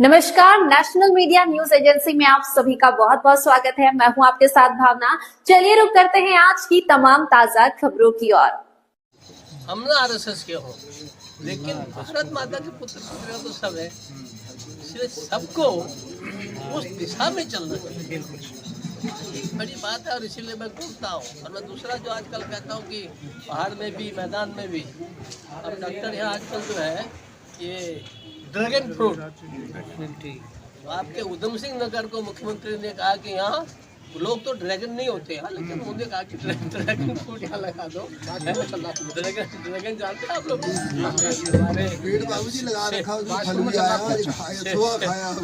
नमस्कार, national media news agency में आप सभी का बहुत बहुत स्वागत है। मैं हूं आपके साथ भावना। चलिए रुक करते हैं आज की तमाम ताजा खबरों की ओर। हम ना आरएसएस के हो, लेकिन भारत माता के पुत्र पुत्रियां तो सब है, इसलिए सबको उस दिशा में चलना चाहिए। बड़ी बात है और इसीलिए मैं बोलता हूँ। और मैं दूसरा जो आजकल कहता हूँ कि पहाड़ में भी मैदान में भी अब डॉक्टर यहाँ आजकल जो है ये ड्रैगन फ्रूट, आपके उधम सिंह नगर को मुख्यमंत्री ने कहा कि यहाँ लोग तो ड्रैगन नहीं होते हैं, लेकिन उन्होंने कहा कि ड्रैगन फ्रूट यहाँ लगा दो। ड्रैगन जानते हैं आप लोग?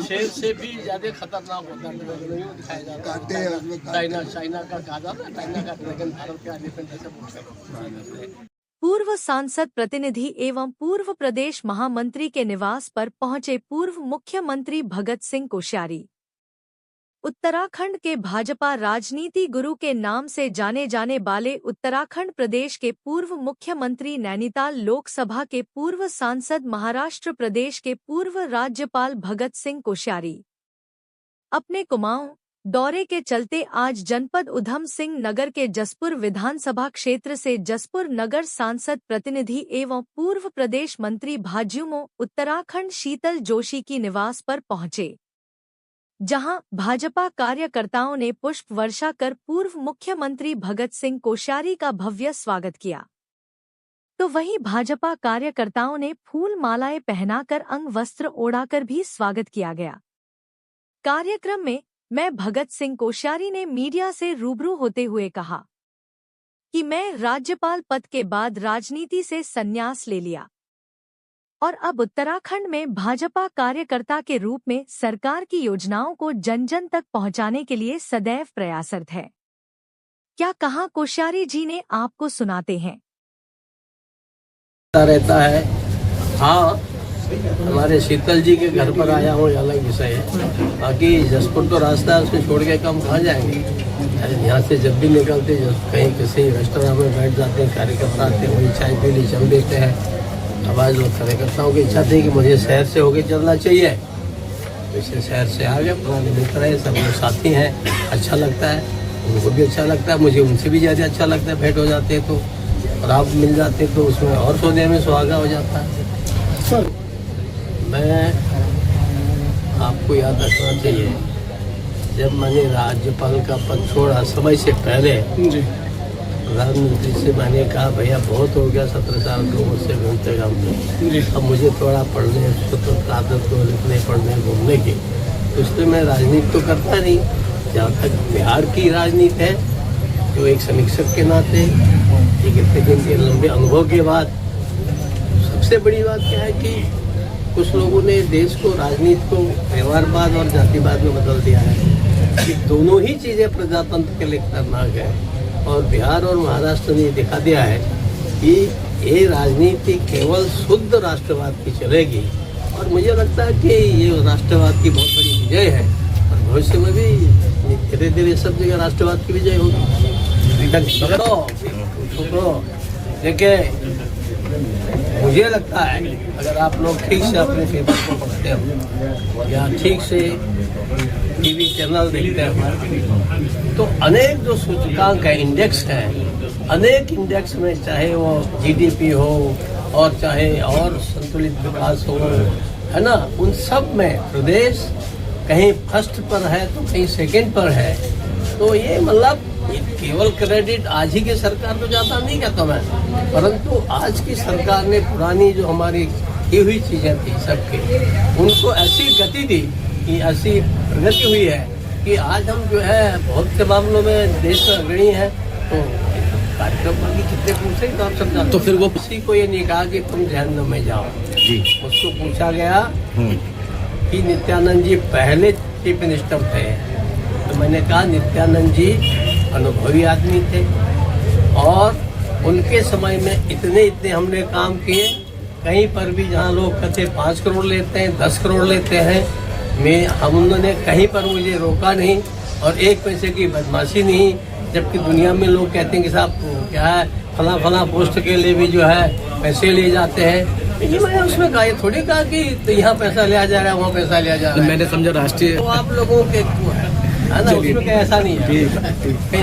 शेर से भी ज्यादा खतरनाक होता है ड्रैगन, दिखाया जाता है। चाइना का कहा जाता है, चाइना का ड्रैगन भारत का एलिफेंट ऐसे बोलते हैं। पूर्व सांसद प्रतिनिधि एवं पूर्व प्रदेश महामंत्री के निवास पर पहुंचे पूर्व मुख्यमंत्री भगत सिंह कोश्यारी। उत्तराखंड के भाजपा राजनीति गुरु के नाम से जाने जाने वाले उत्तराखंड प्रदेश के पूर्व मुख्यमंत्री, नैनीताल लोकसभा के पूर्व सांसद, महाराष्ट्र प्रदेश के पूर्व राज्यपाल भगत सिंह कोश्यारी अपने कुमाऊं दौरे के चलते आज जनपद उधम सिंह नगर के जसपुर विधानसभा क्षेत्र से जसपुर नगर सांसद प्रतिनिधि एवं पूर्व प्रदेश मंत्री भाजयुमो उत्तराखंड शीतल जोशी की निवास पर पहुंचे, जहां भाजपा कार्यकर्ताओं ने पुष्प वर्षा कर पूर्व मुख्यमंत्री भगत सिंह कोश्यारी का भव्य स्वागत किया। तो वहीं भाजपा कार्यकर्ताओं ने फूल मालाएं पहनाकर अंग वस्त्र ओढ़ाकर भी स्वागत किया गया। कार्यक्रम में मैं भगत सिंह कोश्यारी ने मीडिया से रूबरू होते हुए कहा कि मैं राज्यपाल पद के बाद राजनीति से संन्यास ले लिया और अब उत्तराखंड में भाजपा कार्यकर्ता के रूप में सरकार की योजनाओं को जन जन तक पहुंचाने के लिए सदैव प्रयासरत है। क्या कहा कोश्यारी जी ने, आपको सुनाते हैं। रहता है। हाँ, हमारे शीतल जी के घर पर आया हूँ, अलग विषय है। बाकी जसपुर तो रास्ता है, उसको छोड़ के हम कहाँ जाएंगे। यहाँ से जब भी निकलते कहीं किसी रेस्टोरेंट में बैठ जाते हैं, कार्यकर्ता आते हैं, वही चाय पी ली चल देते हैं। अब आज लोग कार्यकर्ताओं की इच्छा थी कि मुझे शहर से होके चलना चाहिए, वैसे शहर से आ गए। पुराने मित्र हैं, सब लोग साथी हैं, अच्छा लगता है, उनको भी अच्छा लगता है, मुझे उनसे भी ज़्यादा अच्छा लगता है। भेंट हो जाते हैं तो, और आप मिल जाते तो उसमें और सोने में सुहागा हो जाता है। सर, मैं आपको याद रखना चाहिए, जब मैंने राज्यपाल का पद छोड़ा समय से पहले, प्रधानमंत्री से मैंने कहा भैया बहुत हो गया, 17 साल तो मुझसे घूमते घूमते, अब मुझे थोड़ा पढ़ने स्वतंत्र आदत को लिखने पढ़ने घूमने की। तो इसलिए मैं राजनीति तो करता नहीं। जहाँ तक बिहार की राजनीति है, तो एक समीक्षक के नाते एक इतने दिन के लंबे अनुभव के बाद सबसे बड़ी बात क्या है कि कुछ लोगों ने देश को, राजनीति को व्यवहारवाद और जातिवाद में बदल दिया है कि दोनों ही चीज़ें प्रजातंत्र के लिए खतरनाक है। और बिहार और महाराष्ट्र ने दिखा दिया है कि ये राजनीति केवल शुद्ध राष्ट्रवाद की चलेगी। और मुझे लगता है कि ये राष्ट्रवाद की बहुत बड़ी विजय है और भविष्य में भी धीरे धीरे सब जगह राष्ट्रवाद की विजय होगी। देखिए, मुझे लगता है अगर आप लोग ठीक से अपने पेपर को पढ़ते हो या ठीक से टीवी चैनल देखते हो, तो अनेक जो सूचकांक है, इंडेक्स है, अनेक इंडेक्स में चाहे वो जीडीपी हो और चाहे और संतुलित विकास हो, है ना, उन सब में प्रदेश कहीं फर्स्ट पर है तो कहीं सेकंड पर है। तो ये मतलब केवल क्रेडिट आज ही की सरकार को जाता नहीं कहता मैं, परंतु आज की सरकार ने पुरानी जो हमारी की हुई चीज़ें थी सबके, उनको ऐसी गति दी कि ऐसी प्रगति हुई है कि आज हम जो है बहुत से मामलों में देश में अग्रणी है। तो कार्यक्रम की कितने पूछे तो आप सब जानते। तो फिर वो किसी को ये नहीं कहा कि तुम जहन्नम में जाओ जी। उसको पूछा गया कि नित्यानंद जी पहले चीफ मिनिस्टर थे, तो मैंने कहा नित्यानंद जी अनुभवी आदमी थे और उनके समय में इतने हमने काम किए। कहीं पर भी जहाँ लोग कहते 5 करोड़ लेते हैं, 10 करोड़ लेते हैं, उन्होंने कहीं पर मुझे रोका नहीं और 1 पैसे की बदमाशी नहीं। जबकि दुनिया में लोग कहते हैं कि साहब क्या है, फला पोस्ट के लिए भी जो है पैसे ले जाते हैं। ये मैंने उसमें कहा, ये थोड़ी कहा कि तो यहाँ पैसा लिया जा रहा है, वहाँ पैसा लिया जा रहा है। मैंने समझा राष्ट्रीय तो आप लोगों के है ना, उसमें क्या ऐसा नहीं है। ठीक।